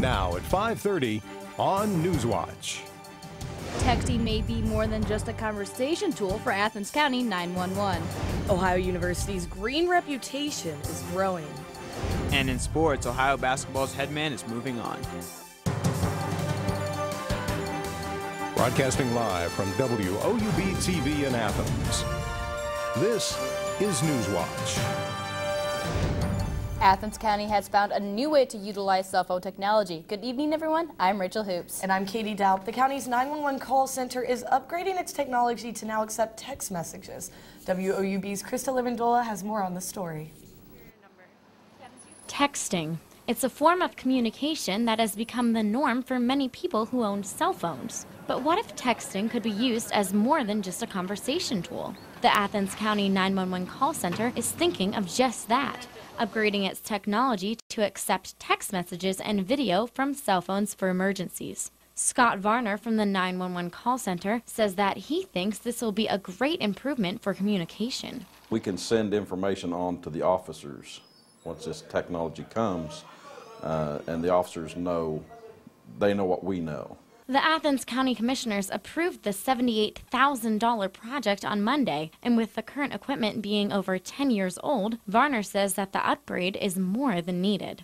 now at 5:30 on Newswatch. Texting may be more than just a conversation tool for Athens County 911. Ohio University's green reputation is growing. And in sports, Ohio basketball's head man is moving on. Broadcasting live from WOUB TV in Athens. This is Newswatch. Athens County has found a new way to utilize cell phone technology. Good evening, everyone. I'm Rachel Hoops. And I'm Katie Doup. The county's 911 call center is upgrading its technology to now accept text messages. WOUB's Krista Livendola has more on the story. Texting. It's a form of communication that has become the norm for many people who own cell phones. But what if texting could be used as more than just a conversation tool? The Athens County 911 call center is thinking of just that, upgrading its technology to accept text messages and video from cell phones for emergencies. Scott Varner from the 911 call center says that he thinks this will be a great improvement for communication. We can send information on to the officers once this technology comes, and the officers know what we know. The Athens County Commissioners approved the $78,000 project on Monday, and with the current equipment being over 10 years old, Varner says that the upgrade is more than needed.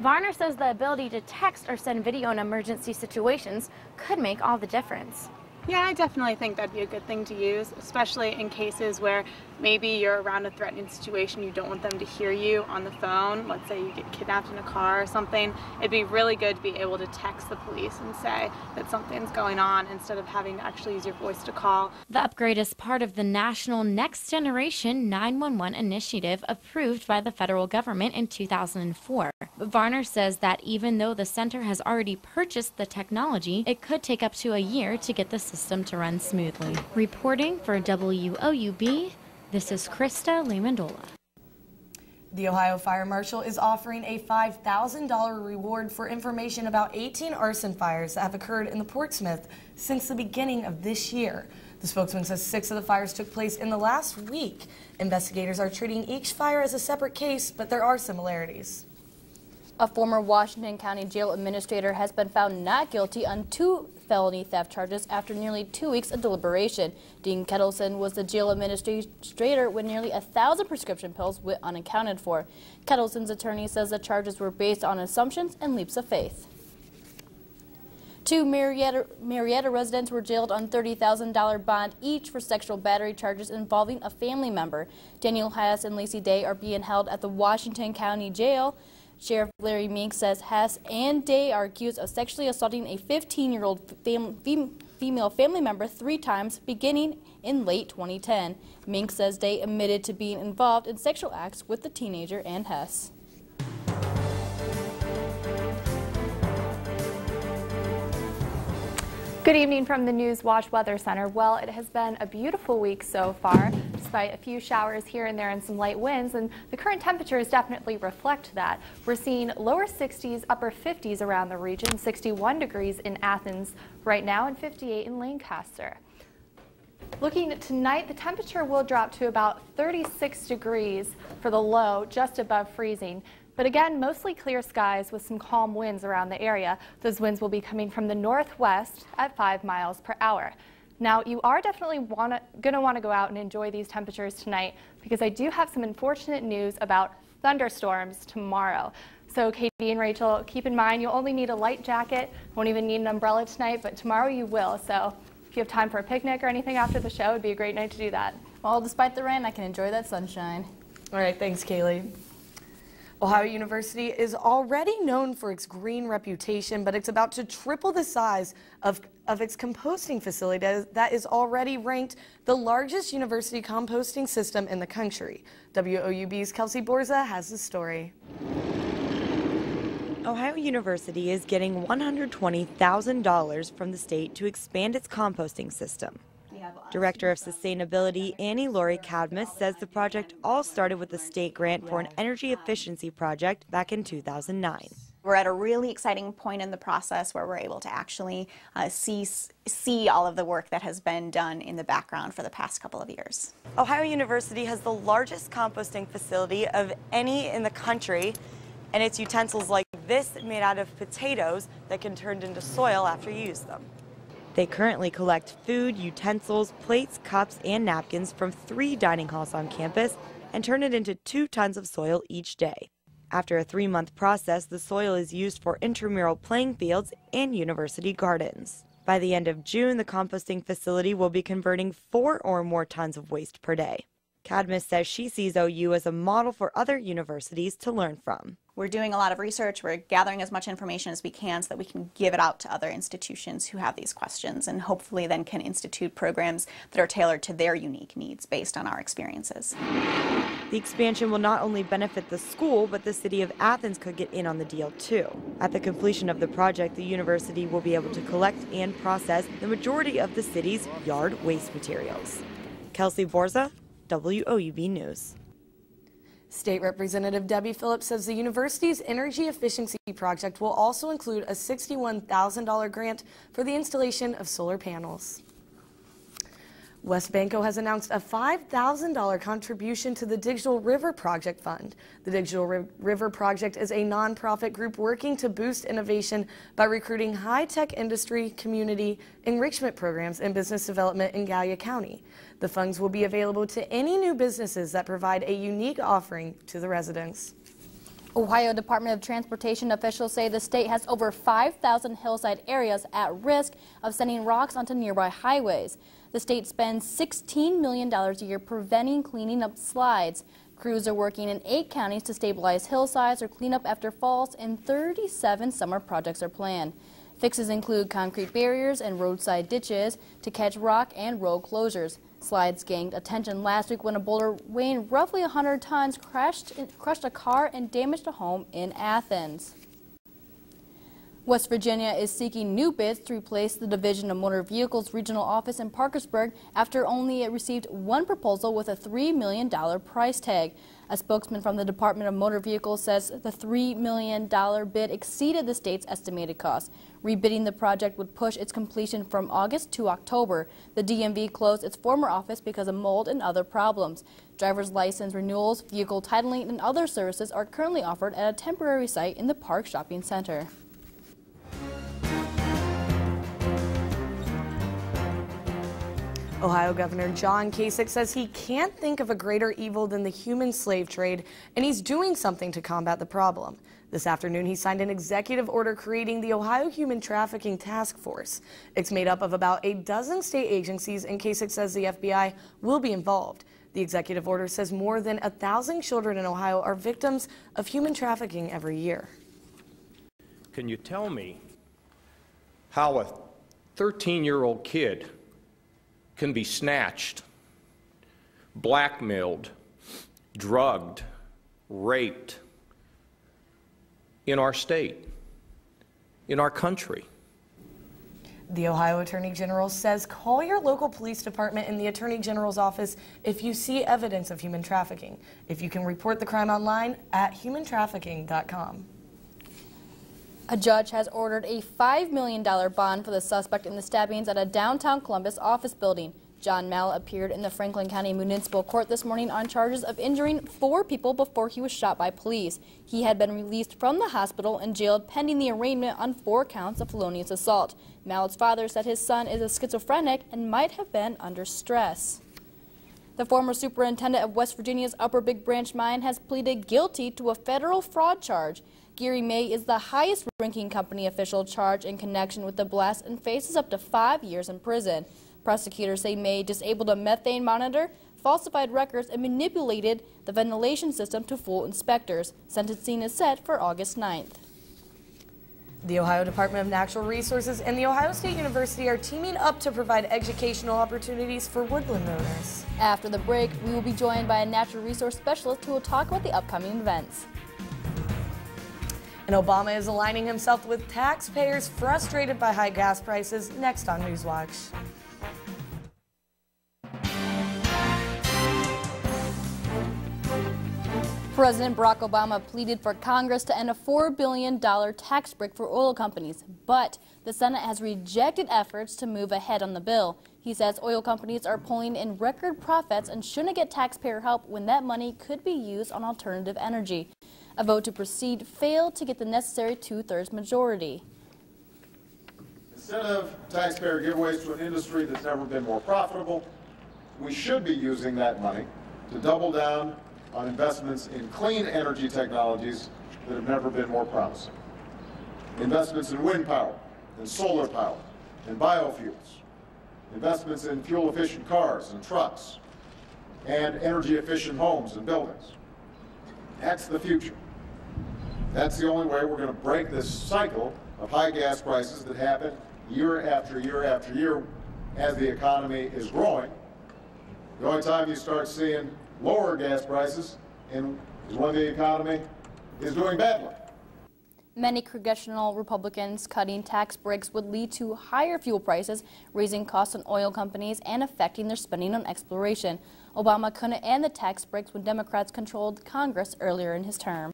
Varner says the ability to text or send video in emergency situations could make all the difference. Yeah, I definitely think that'd be a good thing to use, especially in cases where maybe you're around a threatening situation, you don't want them to hear you on the phone. Let's say you get kidnapped in a car or something. It'd be really good to be able to text the police and say that something's going on instead of having to actually use your voice to call. The upgrade is part of the National Next Generation 911 initiative approved by the federal government in 2004. But Varner says that even though the center has already purchased the technology, it could take up to a year to get the system to run smoothly. Reporting for WOUB, this is Krista Livendola. The Ohio Fire Marshal is offering a $5,000 reward for information about 18 arson fires that have occurred in the Portsmouth since the beginning of this year. The spokesman says 6 of the fires took place in the last week. Investigators are treating each fire as a separate case, but there are similarities. A former Washington County jail administrator has been found not guilty on 2 felony theft charges after nearly 2 weeks of deliberation. Dean Kettleson was the jail administrator when nearly 1,000 prescription pills went unaccounted for. Kettleson's attorney says the charges were based on assumptions and leaps of faith. 2 Marietta residents were jailed on $30,000 bond each for sexual battery charges involving a family member. Daniel Hess and Lacey Day are being held at the Washington County Jail. Sheriff Larry Mink says Hess and Day are accused of sexually assaulting a 15-year-old female family member 3 times beginning in late 2010. Mink says Day admitted to being involved in sexual acts with the teenager and Hess. Good evening from the Newswatch Weather Center. Well, it has been a beautiful week so far, despite a few showers here and there and some light winds, and the current temperatures definitely reflect that. We're seeing lower 60s, upper 50s around the region, 61 degrees in Athens right now and 58 in Lancaster. Looking at tonight, the temperature will drop to about 36 degrees for the low, just above freezing. But again, mostly clear skies with some calm winds around the area. Those winds will be coming from the northwest at 5 miles per hour. Now, you are definitely going to want to go out and enjoy these temperatures tonight because I do have some unfortunate news about thunderstorms tomorrow. So Katie and Rachel, keep in mind you'll only need a light jacket, won't even need an umbrella tonight, but tomorrow you will. So if you have time for a picnic or anything after the show, it would be a great night to do that. Well, despite the rain, I can enjoy that sunshine. All right, thanks, Kaylee. Ohio University is already known for its green reputation, but it's about to triple the size of its composting facility that is already ranked the largest university composting system in the country. WOUB's Kelsey Borza has the story. Ohio University is getting $120,000 from the state to expand its composting system. Director of Sustainability Annie Laurie Cadmus says the project all started with a state grant for an energy efficiency project back in 2009. We're at a really exciting point in the process where we're able to actually see all of the work that has been done in the background for the past couple of years. Ohio University has the largest composting facility of any in the country. And it's utensils like this made out of potatoes that can turn into soil after you use them. They currently collect food, utensils, plates, cups, and napkins from 3 dining halls on campus and turn it into 2 tons of soil each day. After a 3-month process, the soil is used for intramural playing fields and university gardens. By the end of June, the composting facility will be converting 4 or more tons of waste per day. Cadmus says she sees OU as a model for other universities to learn from. We're doing a lot of research. We're gathering as much information as we can so that we can give it out to other institutions who have these questions, and hopefully then can institute programs that are tailored to their unique needs based on our experiences. The expansion will not only benefit the school, but the city of Athens could get in on the deal too. At the completion of the project, the university will be able to collect and process the majority of the city's yard waste materials. Kelsey Borza, WOUB News. State Representative Debbie Phillips says the university's energy efficiency project will also include a $61,000 grant for the installation of solar panels. West Banco has announced a $5,000 contribution to the Digital River Project Fund. The Digital River Project is a nonprofit group working to boost innovation by recruiting high-tech industry, community, enrichment programs, and business development in Gallia County. The funds will be available to any new businesses that provide a unique offering to the residents. Ohio Department of Transportation officials say the state has over 5,000 hillside areas at risk of sending rocks onto nearby highways. The state spends $16 million a year preventing cleaning up slides. Crews are working in 8 counties to stabilize hillsides or clean up after falls, and 37 summer projects are planned. Fixes include concrete barriers and roadside ditches to catch rock and road closures. Slides gained attention last week when a boulder weighing roughly 100 tons crushed a car and damaged a home in Athens. West Virginia is seeking new bids to replace the Division of Motor Vehicles regional office in Parkersburg after only it received 1 proposal with a $3 million price tag. A spokesman from the Department of Motor Vehicles says the $3 million bid exceeded the state's estimated cost. Rebidding the project would push its completion from August to October. The DMV closed its former office because of mold and other problems. Driver's license renewals, vehicle titling, and other services are currently offered at a temporary site in the Park Shopping Center. Ohio Governor John Kasich says he can't think of a greater evil than the human slave trade, and he's doing something to combat the problem. This afternoon, he signed an executive order creating the Ohio Human Trafficking Task Force. It's made up of about a dozen state agencies, and Kasich says the FBI will be involved. The executive order says more than 1,000 children in Ohio are victims of human trafficking every year. Can you tell me how a 13-year-old kid can be snatched, blackmailed, drugged, raped in our state, in our country? The Ohio Attorney General says call your local police department in the Attorney General's office if you see evidence of human trafficking. If you can report the crime online at humantrafficking.com. A judge has ordered a $5 million bond for the suspect in the stabbings at a downtown Columbus office building. John Mallett appeared in the Franklin County Municipal Court this morning on charges of injuring 4 people before he was shot by police. He had been released from the hospital and jailed pending the arraignment on 4 counts of felonious assault. Mallett's father said his son is a schizophrenic and might have been under stress. The former superintendent of West Virginia's Upper Big Branch Mine has pleaded guilty to a federal fraud charge. Gary May is the highest-ranking company official charged in connection with the blast and faces up to 5 years in prison. Prosecutors say May disabled a methane monitor, falsified records, and manipulated the ventilation system to fool inspectors. Sentencing is set for August 9th. The Ohio Department of Natural Resources and The Ohio State University are teaming up to provide educational opportunities for woodland owners. After the break, we will be joined by a natural resource specialist who will talk about the upcoming events. And Obama is aligning himself with taxpayers frustrated by high gas prices. Next on Newswatch. President Barack Obama pleaded for Congress to end a $4 billion tax break for oil companies, but the Senate has rejected efforts to move ahead on the bill. He says oil companies are pulling in record profits and shouldn't get taxpayer help when that money could be used on alternative energy. A vote to proceed failed to get the necessary 2/3 majority. Instead of taxpayer giveaways to an industry that's never been more profitable, we should be using that money to double down on investments in clean energy technologies that have never been more promising. Investments in wind power, and solar power, and biofuels. Investments in fuel-efficient cars and trucks, and energy-efficient homes and buildings. That's the future. That's the only way we're going to break this cycle of high gas prices that happen year after year after year as the economy is growing. The only time you start seeing lower gas prices is when the economy is doing badly. Many congressional Republicans cutting tax breaks would lead to higher fuel prices, raising costs on oil companies and affecting their spending on exploration. Obama couldn't end the tax breaks when Democrats controlled Congress earlier in his term.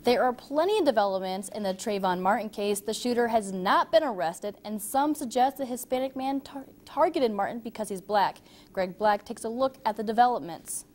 There are plenty of developments in the Trayvon Martin case. The shooter has not been arrested, and some suggest the Hispanic man targeted Martin because he's black. Greg Black takes a look at the developments.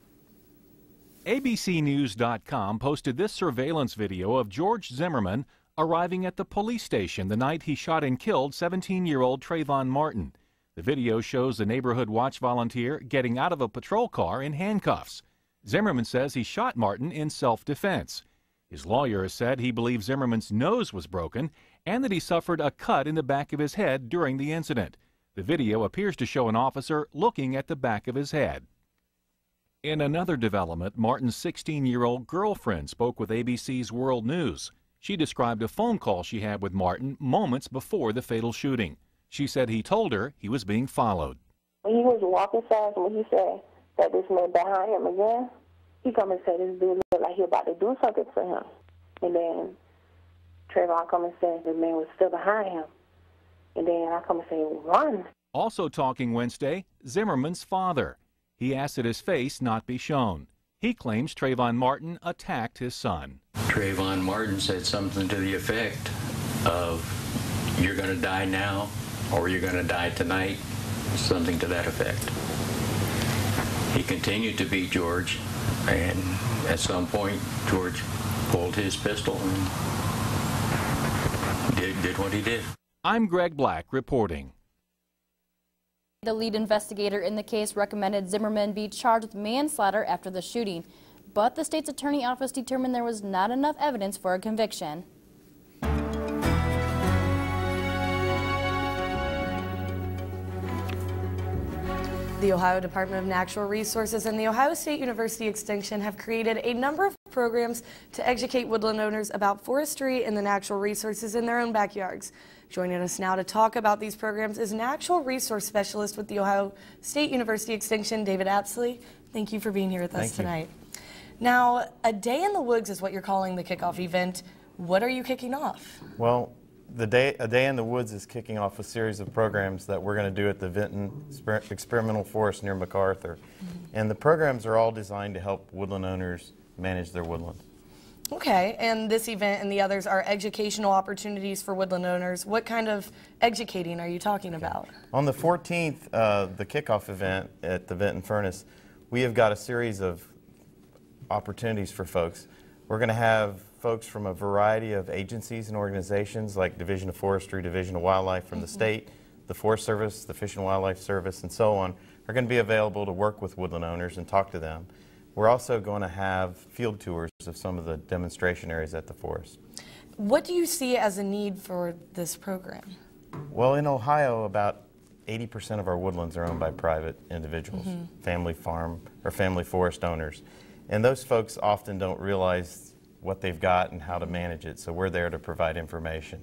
ABCnews.com posted this surveillance video of George Zimmerman arriving at the police station the night he shot and killed 17-year-old Trayvon Martin. The video shows the neighborhood watch volunteer getting out of a patrol car in handcuffs. Zimmerman says he shot Martin in self-defense. His lawyer has said he believes Zimmerman's nose was broken and that he suffered a cut in the back of his head during the incident. The video appears to show an officer looking at the back of his head. In another development, Martin's 16-year-old girlfriend spoke with ABC's World News. She described a phone call she had with Martin moments before the fatal shooting. She said he told her he was being followed. When he was walking fast, when he said that this man behind him again, he come and say this dude looked like he about to do something for him. And then Trayvon come and say the man was still behind him. And then I come and say, run. Also talking Wednesday, Zimmerman's father. He asked that his face not be shown. He claims Trayvon Martin attacked his son. Trayvon Martin said something to the effect of, you're going to die now or you're going to die tonight, something to that effect. He continued to beat George, and at some point George pulled his pistol and did what he did. I'm Greg Black reporting. The lead investigator in the case recommended Zimmerman be charged with manslaughter after the shooting, but the state's attorney office determined there was not enough evidence for a conviction. The Ohio Department of Natural Resources and the Ohio State University Extension have created a number of programs to educate woodland owners about forestry and the natural resources in their own backyards. Joining us now to talk about these programs is Natural Resource Specialist with the Ohio State University Extension, David Apsley. Thank you for being here with us tonight. Now, A Day in the Woods is what you're calling the kickoff event. What are you kicking off? Well, A Day in the Woods is kicking off a series of programs that we're going to do at the Vinton Experimental Forest near MacArthur. And the programs are all designed to help woodland owners manage their woodland. Okay, and this event and the others are educational opportunities for woodland owners. What kind of educating are you talking about? On the 14th, the kickoff event at the Vinton Furnace, we have got a series of opportunities for folks. We're going to have folks from a variety of agencies and organizations like Division of Forestry, Division of Wildlife from the state, the Forest Service, the Fish and Wildlife Service, and so on, are going to be available to work with woodland owners and talk to them. We're also going to have field tours of some of the demonstration areas at the forest. What do you see as a need for this program? Well, in Ohio, about 80% of our woodlands are owned by private individuals, family farm or family forest owners. And those folks often don't realize what they've got and how to manage it, so we're there to provide information.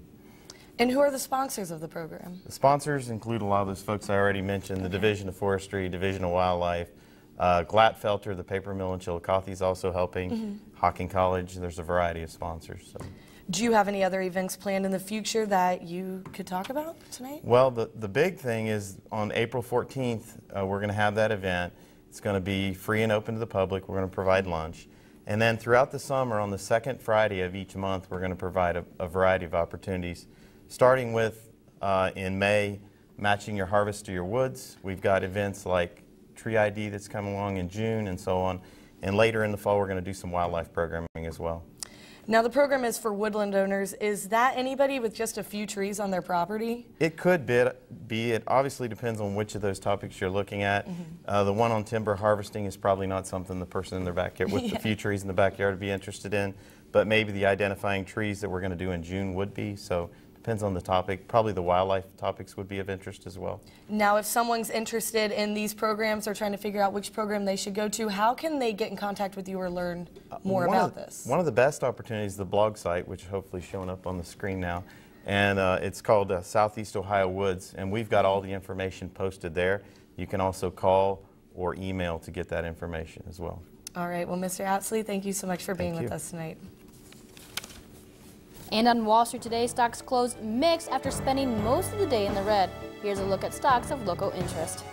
And who are the sponsors of the program? The sponsors include a lot of those folks I already mentioned, the Division of Forestry, Division of Wildlife, Glatfelter, the paper mill in Chillicothe, is also helping, Hocking College. There's a variety of sponsors. So. Do you have any other events planned in the future that you could talk about tonight? Well, the big thing is on April 14th, we're going to have that event. It's going to be free and open to the public. We're going to provide lunch. And then throughout the summer, on the second Friday of each month, we're going to provide a variety of opportunities, starting with, in May, matching your harvest to your woods. We've got events like Tree ID that's coming along in June and so on. And later in the fall, we're going to do some wildlife programming as well. Now, the program is for woodland owners. Is that anybody with just a few trees on their property? It could be. It obviously depends on which of those topics you're looking at. The one on timber harvesting is probably not something the person in their backyard with the few trees in the backyard would be interested in, but maybe the identifying trees that we're going to do in June would be. So depends on the topic. Probably the wildlife topics would be of interest as well. Now, if someone's interested in these programs or trying to figure out which program they should go to, how can they get in contact with you or learn more about this? One of the best opportunities is the blog site, which hopefully is showing up on the screen now. And it's called Southeast Ohio Woods, and we've got all the information posted there. You can also call or email to get that information as well. All right. Well, Mr. Ousley, thank you so much for being with us tonight. And on Wall Street today, stocks closed mixed after spending most of the day in the red. Here's a look at stocks of local interest.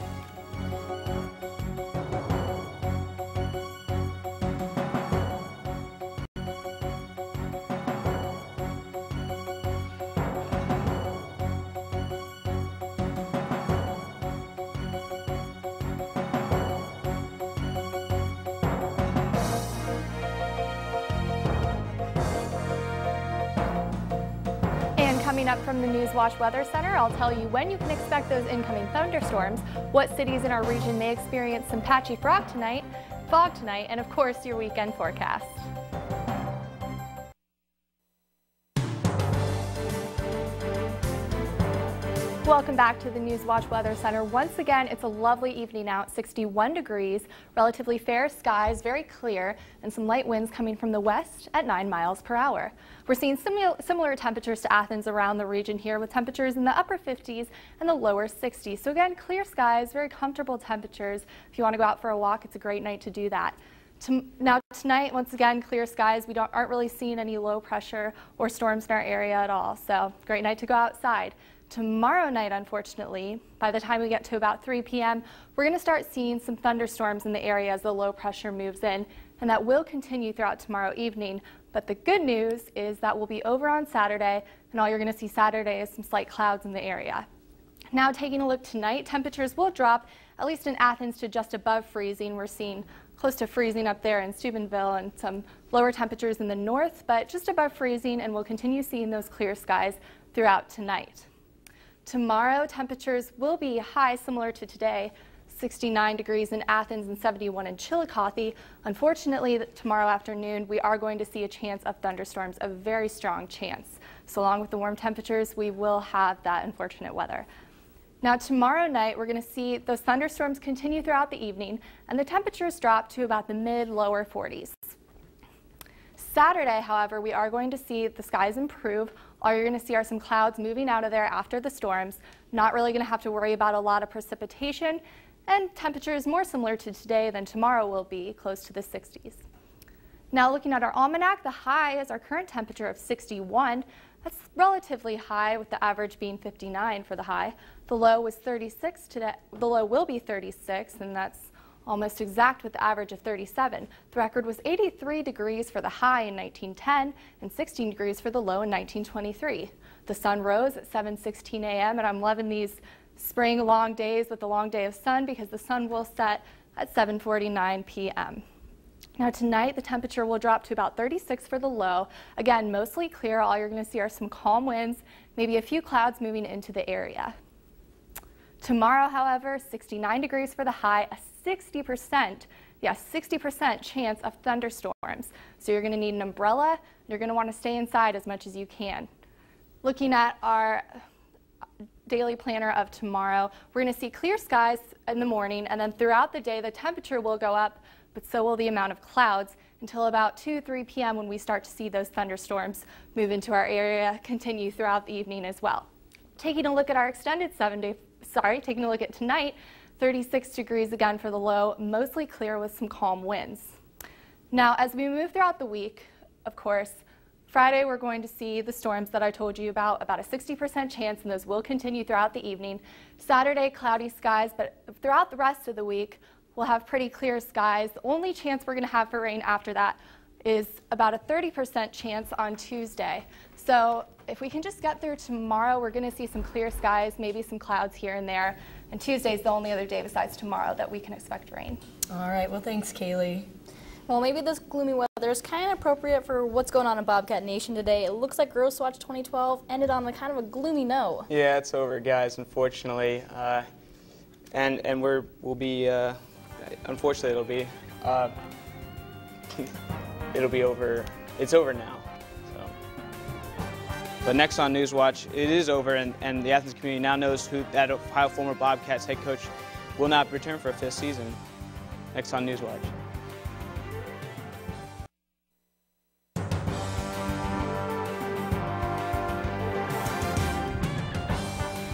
Coming up from the Newswatch Weather Center, I'll tell you when you can expect those incoming thunderstorms, what cities in our region may experience some patchy fog tonight, and of course your weekend forecast. Welcome back to the Newswatch Weather Center. Once again, it's a lovely evening out, 61 degrees, relatively fair skies, very clear, and some light winds coming from the west at 9 miles per hour. We're seeing similar temperatures to Athens around the region here, with temperatures in the upper 50s and the lower 60s. So again, clear skies, very comfortable temperatures. If you want to go out for a walk, it's a great night to do that. Now tonight, once again, clear skies. We aren't really seeing any low pressure or storms in our area at all. So great night to go outside. Tomorrow night, unfortunately, by the time we get to about 3 p.m., we're going to start seeing some thunderstorms in the area as the low pressure moves in, and that will continue throughout tomorrow evening. But the good news is that we'll be over on Saturday, and all you're going to see Saturday is some slight clouds in the area. Now taking a look tonight, temperatures will drop, at least in Athens, to just above freezing. We're seeing close to freezing up there in Steubenville and some lower temperatures in the north, but just above freezing, and we'll continue seeing those clear skies throughout tonight. Tomorrow, temperatures will be high, similar to today, 69 degrees in Athens and 71 in Chillicothe. Unfortunately, tomorrow afternoon, we are going to see a chance of thunderstorms, a very strong chance. So along with the warm temperatures, we will have that unfortunate weather. Now tomorrow night, we're going to see those thunderstorms continue throughout the evening, and the temperatures drop to about the mid-lower 40s. Saturday, however, we are going to see the skies improve. All you're going to see are some clouds moving out of there after the storms. Not really going to have to worry about a lot of precipitation, and temperatures more similar to today than tomorrow will be, close to the 60s. Now looking at our almanac, the high is our current temperature of 61. That's relatively high, with the average being 59 for the high. The low was 36 today. The low will be 36, and that's almost exact with the average of 37. The record was 83 degrees for the high in 1910 and 16 degrees for the low in 1923. The sun rose at 7:16 a.m. and I'm loving these spring long days with the long day of sun because the sun will set at 7:49 p.m. Now tonight the temperature will drop to about 36 for the low. Again, mostly clear. All you're going to see are some calm winds, maybe a few clouds moving into the area. Tomorrow, however, 69 degrees for the high, a 60% chance of thunderstorms. So you're going to need an umbrella. You're going to want to stay inside as much as you can. Looking at our daily planner of tomorrow, we're going to see clear skies in the morning, and then throughout the day the temperature will go up, but so will the amount of clouds until about 2-3 p.m. when we start to see those thunderstorms move into our area, continue throughout the evening as well. Taking a look at our extended taking a look at tonight, 36 degrees again for the low, mostly clear with some calm winds. Now, as we move throughout the week, of course, Friday we're going to see the storms that I told you about a 60% chance, and those will continue throughout the evening. Saturday, cloudy skies, but throughout the rest of the week, we'll have pretty clear skies. The only chance we're going to have for rain after that is about a 30% chance on Tuesday. So if we can just get through tomorrow, we're going to see some clear skies, maybe some clouds here and there. And Tuesday's the only other day besides tomorrow that we can expect rain. All right, well, thanks, Kaylee. Well, maybe this gloomy weather is kind of appropriate for what's going on in Bobcat Nation today. It looks like Newswatch 2012 ended on a kind of a gloomy note. Yeah, it's over, guys, unfortunately. And we'll be, unfortunately it'll be over. It's over now. So. But next on Newswatch, it is over, and the Athens community now knows who that Ohio former Bobcats head coach will not return for a 5th season. Next on Newswatch.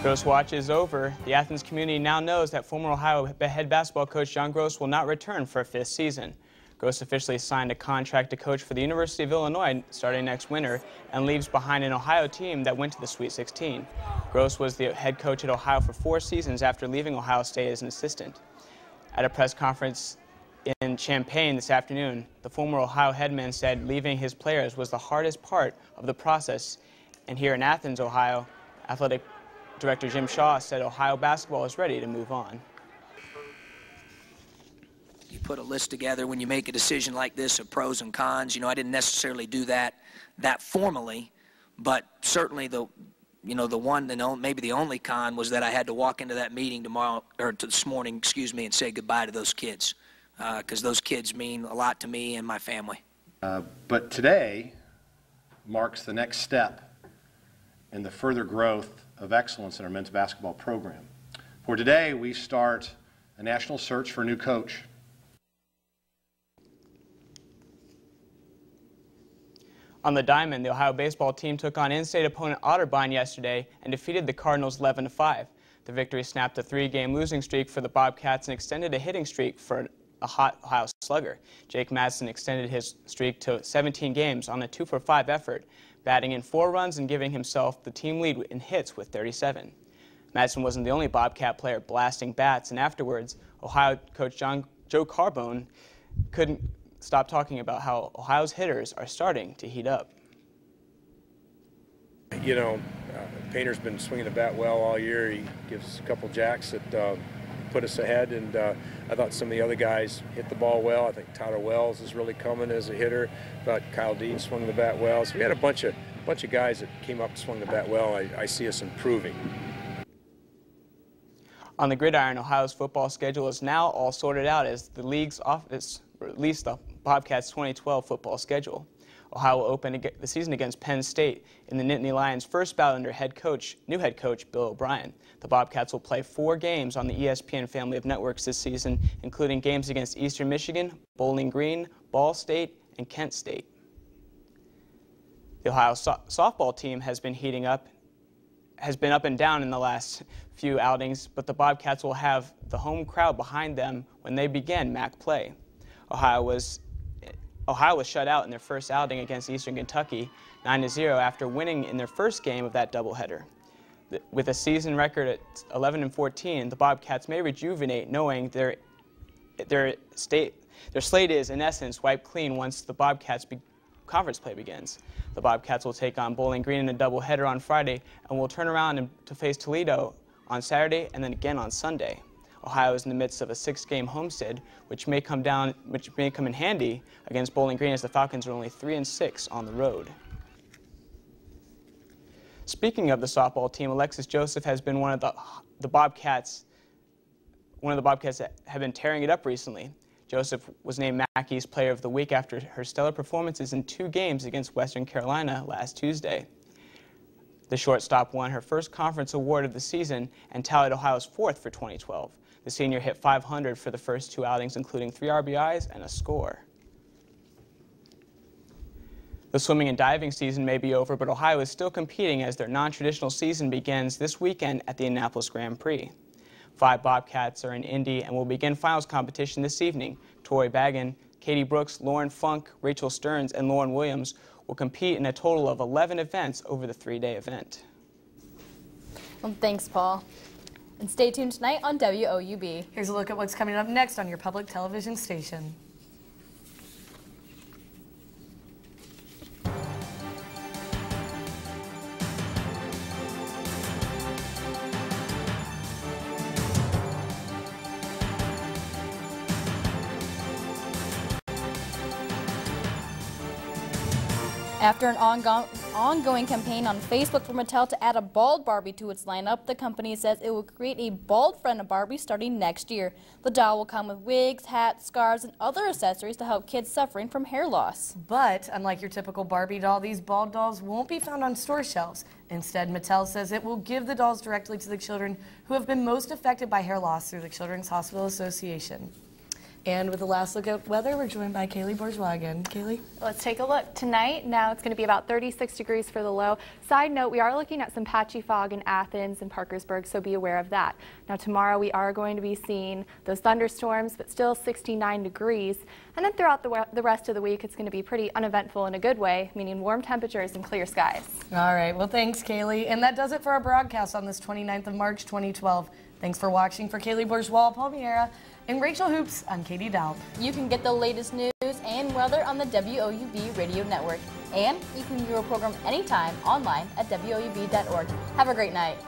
Gross Watch is over. The Athens community now knows that former Ohio head basketball coach John Gross will not return for a 5th season. Gross officially signed a contract to coach for the University of Illinois starting next winter and leaves behind an Ohio team that went to the Sweet 16. Gross was the head coach at Ohio for 4 seasons after leaving Ohio State as an assistant. At a press conference in Champaign this afternoon, the former Ohio headman said leaving his players was the hardest part of the process. And here in Athens, Ohio, athletic Director Jim Shaw said Ohio basketball is ready to move on. You put a list together when you make a decision like this of pros and cons. You know, I didn't necessarily do that formally, but certainly the one and maybe the only con was that I had to walk into that meeting this morning, excuse me, and say goodbye to those kids, because those kids mean a lot to me and my family. But today marks the next step in the further growth of excellence in our men's basketball program. For today, we start a national search for a new coach. On the diamond, the Ohio baseball team took on in-state opponent Otterbein yesterday and defeated the Cardinals 11-5. The victory snapped a 3-game losing streak for the Bobcats and extended a hitting streak for a hot Ohio slugger. Jake Madsen extended his streak to 17 games on a 2-for-5 effort, batting in 4 runs and giving himself the team lead in hits with 37. Madsen wasn't the only Bobcat player blasting bats, and afterwards, Ohio coach Joe Carbone couldn't stop talking about how Ohio's hitters are starting to heat up. You know, Painter's been swinging the bat well all year. He gives a couple jacks that put us ahead, and I thought some of the other guys hit the ball well. I think Tyler Wells is really coming as a hitter. I thought Kyle Dean swung the bat well. So we had a bunch of guys that came up and swung the bat well. I see us improving. On the gridiron, Ohio's football schedule is now all sorted out as the league's office released the Bobcats' 2012 football schedule. Ohio will open the season against Penn State in the Nittany Lions' first bout under new head coach Bill O'Brien. The Bobcats will play 4 games on the ESPN family of networks this season, including games against Eastern Michigan, Bowling Green, Ball State, and Kent State. The Ohio softball team has been up and down in the last few outings, but the Bobcats will have the home crowd behind them when they begin MAC play. Ohio was shut out in their first outing against Eastern Kentucky 9-0 after winning in their first game of that doubleheader. With a season record at 11-14, the Bobcats may rejuvenate, knowing their slate is, in essence, wiped clean once the Bobcats' conference play begins. The Bobcats will take on Bowling Green in a doubleheader on Friday and will turn around to face Toledo on Saturday and then again on Sunday. Ohio is in the midst of a 6-game homestand, which may come in handy against Bowling Green, as the Falcons are only 3-6 on the road. Speaking of the softball team, Alexis Joseph has been one of the Bobcats that have been tearing it up recently. Joseph was named Mackey's Player of the Week after her stellar performances in 2 games against Western Carolina last Tuesday. The shortstop won her first conference award of the season and tallied Ohio's 4th for 2012. The senior hit .500 for the first 2 outings, including 3 RBIs and a score. The swimming and diving season may be over, but Ohio is still competing as their non-traditional season begins this weekend at the Indianapolis Grand Prix. 5 Bobcats are in Indy and will begin finals competition this evening. Tori Baggin, Katie Brooks, Lauren Funk, Rachel Stearns, and Lauren Williams will compete in a total of 11 events over the 3-day event. Well, thanks, Paul. And stay tuned tonight on WOUB. Here's a look at what's coming up next on your public television station. After an ongoing campaign on Facebook for Mattel to add a bald Barbie to its lineup, the company says it will create a bald friend of Barbie starting next year. The doll will come with wigs, hats, scarves, and other accessories to help kids suffering from hair loss. But unlike your typical Barbie doll, these bald dolls won't be found on store shelves. Instead, Mattel says it will give the dolls directly to the children who have been most affected by hair loss through the Children's Hospital Association. And with the last look at weather, we're joined by Kaylee Bourgeois again. Kaylee? Let's take a look. Tonight, now it's going to be about 36 degrees for the low. Side note, we are looking at some patchy fog in Athens and Parkersburg, so be aware of that. Now tomorrow we are going to be seeing those thunderstorms, but still 69 degrees. And then throughout the rest of the week, it's going to be pretty uneventful in a good way, meaning warm temperatures and clear skies. All right, well thanks Kaylee. And that does it for our broadcast on this 29th of March 2012. Thanks for watching. For Kaylee Bourgeois, Paul Miera, and Rachel Hoops, I'm Katie Doup. You can get the latest news and weather on the WOUB radio network. And you can view our program anytime online at WOUB.org. Have a great night.